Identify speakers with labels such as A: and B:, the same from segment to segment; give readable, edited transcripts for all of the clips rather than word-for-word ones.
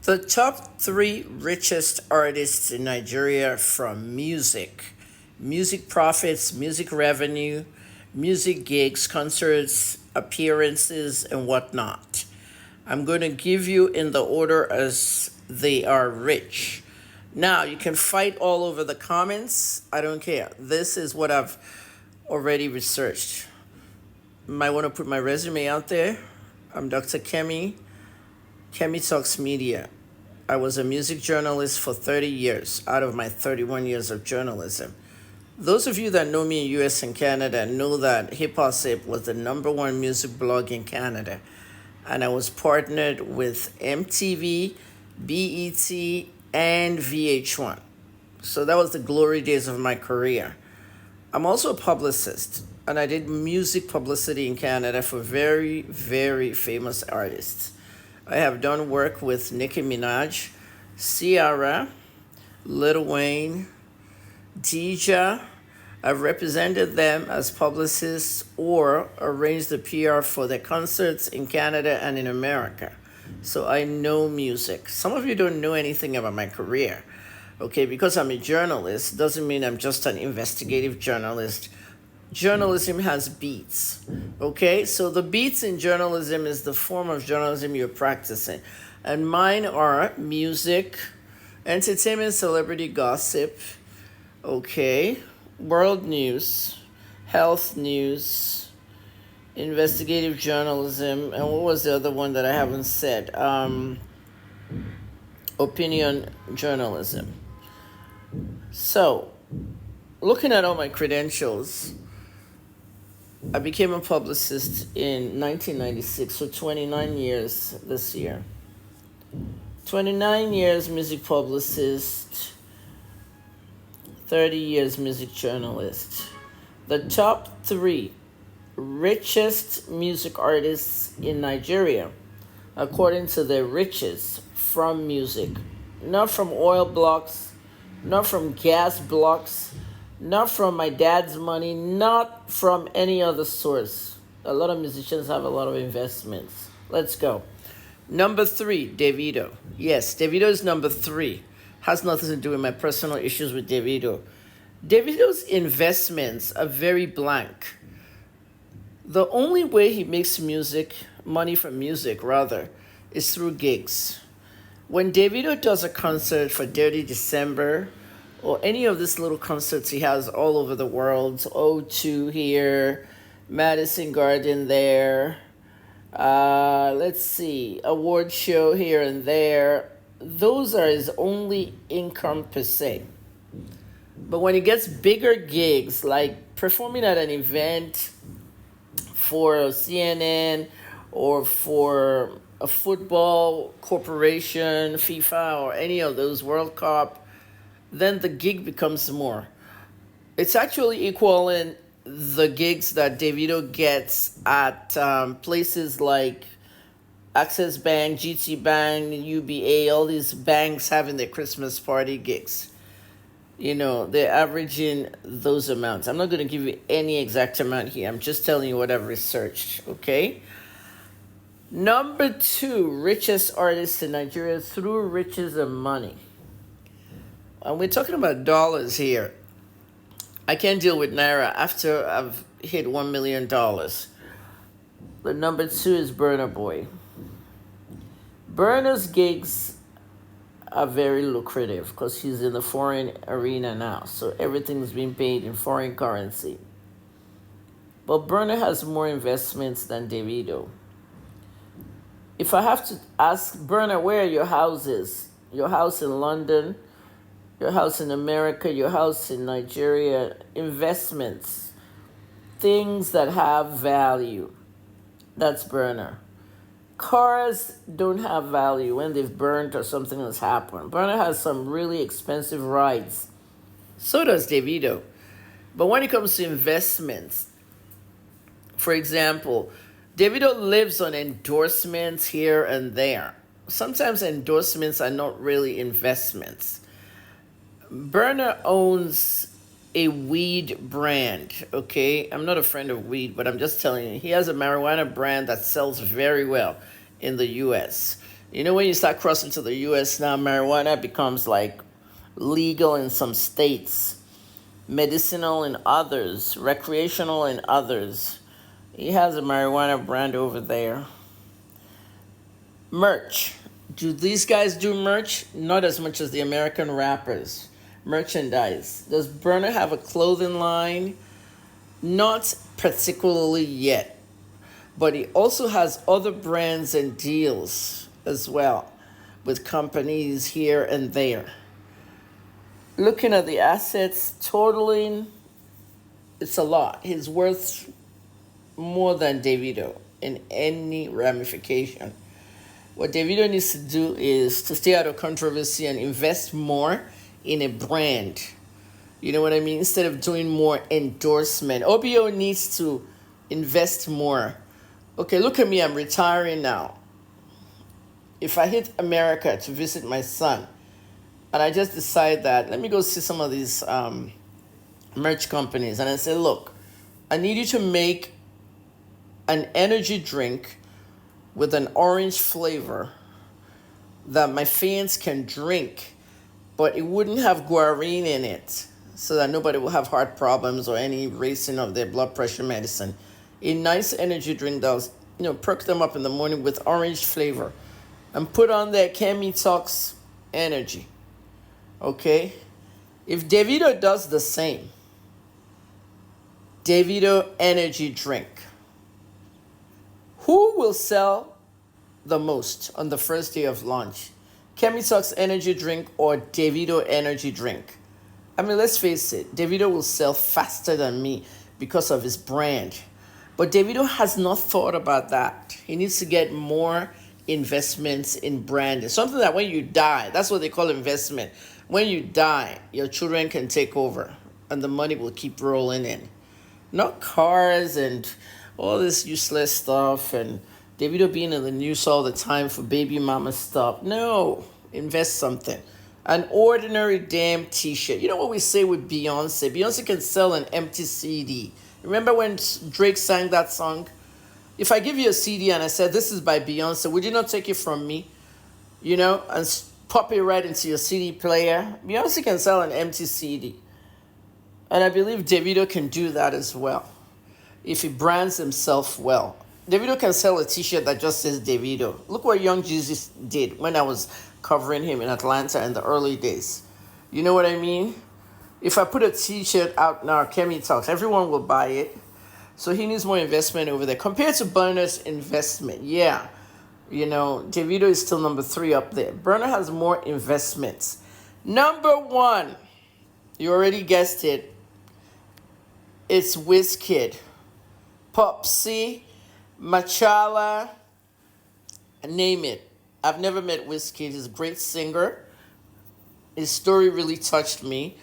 A: The top three richest artists in Nigeria from music profits, music revenue, music gigs, concerts, appearances, and whatnot. I'm going to give you in the order as they are rich. Now, you can fight all over the comments. I don't care. This is what I've already researched. Might want to put my resume out there. I'm Dr. Kemi Talks Media. I was a music journalist for 30 years out of my 31 years of journalism. Those of you that know me in US and Canada know that Hip Hop Sip was the number one music blog in Canada. And I was partnered with MTV, BET, and VH1. So that was the glory days of my career. I'm also a publicist, and I did music publicity in Canada for very, very famous artists. I have done work with Nicki Minaj, Ciara, Lil Wayne, Deja. I've represented them as publicists or arranged the PR for their concerts in Canada and in America. So I know music. Some of you don't know anything about my career. Okay, because I'm a journalist doesn't mean I'm just an investigative journalist. Journalism has beats. Okay, so the beats in journalism is the form of journalism you're practicing. And mine are music, entertainment, celebrity gossip, okay, world news, health news, investigative journalism, and what was the other one that I haven't said? Opinion journalism. So, looking at all my credentials, I became a publicist in 1996, so 29 years this year. 29 years music publicist, 30 years music journalist. The top three richest music artists in Nigeria, according to the richest from music, not from oil blocks, not from gas blocks, not from my dad's money, not from any other source. A lot of musicians have a lot of investments. Let's go. Number three, Davido. Yes, Davido is number three. Has nothing to do with my personal issues with Davido. Davido's investments are very blank. The only way he makes money from music rather, is through gigs. When Davido does a concert for Dirty December, or any of these little concerts he has all over the world, O2 here, Madison Garden there, let's see, award show here and there, those are his only income per se. But when he gets bigger gigs, like performing at an event for CNN or for a football corporation, FIFA, or any of those, World Cup, then the gig becomes more. It's actually equaling the gigs that Davido gets at places like Access Bank, GT Bank, UBA, all these banks having their Christmas party gigs. You know, they're averaging those amounts. I'm not going to give you any exact amount here. I'm just telling you what I've researched, okay? Number two, richest artist in Nigeria through riches and money. And we're talking about dollars here. I can't deal with Naira after I've hit $1 million. The number two is Burna Boy. Burna's gigs are very lucrative because he's in the foreign arena now. So everything's being paid in foreign currency. But Burna has more investments than Davido. If I have to ask Burna, where are your houses? Your house in London, your house in America, your house in Nigeria, investments, things that have value. That's Burna. Cars don't have value when they've burnt or something has happened. Burna has some really expensive rides. So does Davido. But when it comes to investments, for example, Davido lives on endorsements here and there. Sometimes endorsements are not really investments. Burna owns a weed brand, okay? I'm not a friend of weed, but I'm just telling you, he has a marijuana brand that sells very well in the US. You know, when you start crossing to the US now, marijuana becomes like legal in some states, medicinal in others, recreational in others. He has a marijuana brand over there. Merch. Do these guys do merch? Not as much as the American rappers. Merchandise. Does Burna have a clothing line? Not particularly yet. But he also has other brands and deals as well with companies here and there. Looking at the assets totaling, it's a lot. He's worth more than Davido in any ramification. What Davido needs to do is to stay out of controversy and invest more in a brand. You know what I mean? Instead of doing more endorsement. OBO needs to invest more. Okay, look at me, I'm retiring now. If I hit America to visit my son, and I just decide that, let me go see some of these merch companies, and I say, look, I need you to make an energy drink with an orange flavor that my fans can drink, but it wouldn't have guarine in it so that nobody will have heart problems or any racing of their blood pressure medicine. A nice energy drink that will, perk them up in the morning with orange flavor, and put on their Kemi Talks energy. Okay? If Davido does the same, Davido energy drink, who will sell the most on the first day of launch? Kemi Talks energy drink or Davido energy drink? I mean, let's face it, Davido will sell faster than me because of his brand. But Davido has not thought about that. He needs to get more investments in branding. Something that when you die, that's what they call investment. When you die, your children can take over and the money will keep rolling in. Not cars and all this useless stuff and Davido being in the news all the time for baby mama stuff. No, invest something. An ordinary damn t-shirt. You know what we say with Beyonce? Beyonce can sell an empty CD. Remember when Drake sang that song? If I give you a CD and I said, this is by Beyonce, would you not take it from me? And pop it right into your CD player? Beyonce can sell an empty CD. And I believe Davido can do that as well, if he brands himself well. Davido can sell a t-shirt that just says Davido. Look what Young Jesus did when I was covering him in Atlanta in the early days. You know what I mean? If I put a t-shirt out now, Kemi Talks, everyone will buy it. So he needs more investment over there. Compared to Burna's investment, yeah. Davido is still number 3 up there. Burna has more investments. Number 1, you already guessed it. It's Wizkid. Popsy, Machala, name it. I've never met Wizkid. He's a great singer. His story really touched me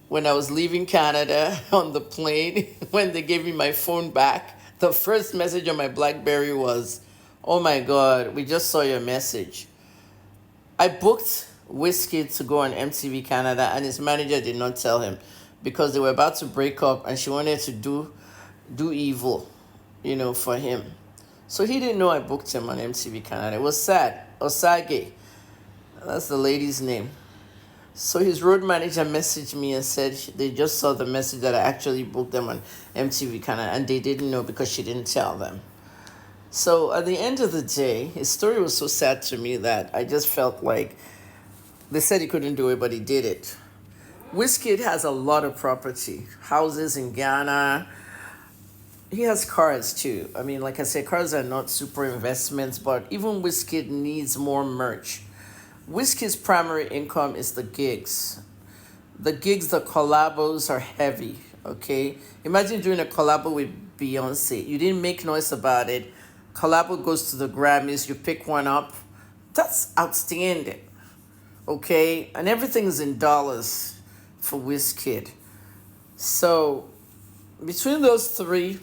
A: when I was leaving Canada on the plane. When they gave me my phone back, the first message on my BlackBerry was, oh my God, we just saw your message. I booked Wizkid to go on MTV Canada, and his manager did not tell him because they were about to break up and she wanted to do evil, for him. So he didn't know I booked him on MTV Canada. It was sad. Osage. That's the lady's name. So his road manager messaged me and said they just saw the message that I actually booked them on MTV Canada, and they didn't know because she didn't tell them. So at the end of the day, his story was so sad to me that I just felt like they said he couldn't do it, but he did it. Wizkid has a lot of property, houses in Ghana. He has cars too. I mean, like I said, cars are not super investments, but even Wizkid needs more merch. Wizkid's primary income is the gigs. The collabos are heavy, okay? Imagine doing a collabo with Beyonce. You didn't make noise about it. Collabo goes to the Grammys. You pick one up. That's outstanding, okay? And everything's in dollars for Wizkid. So between those 3,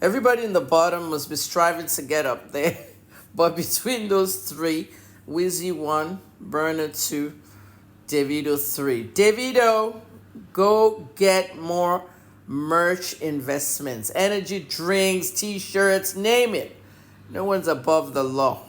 A: everybody in the bottom must be striving to get up there. But between those 3, Wizzy 1, Burna 2, Davido 3. Davido, go get more merch investments. Energy drinks, t-shirts, name it. No one's above the law.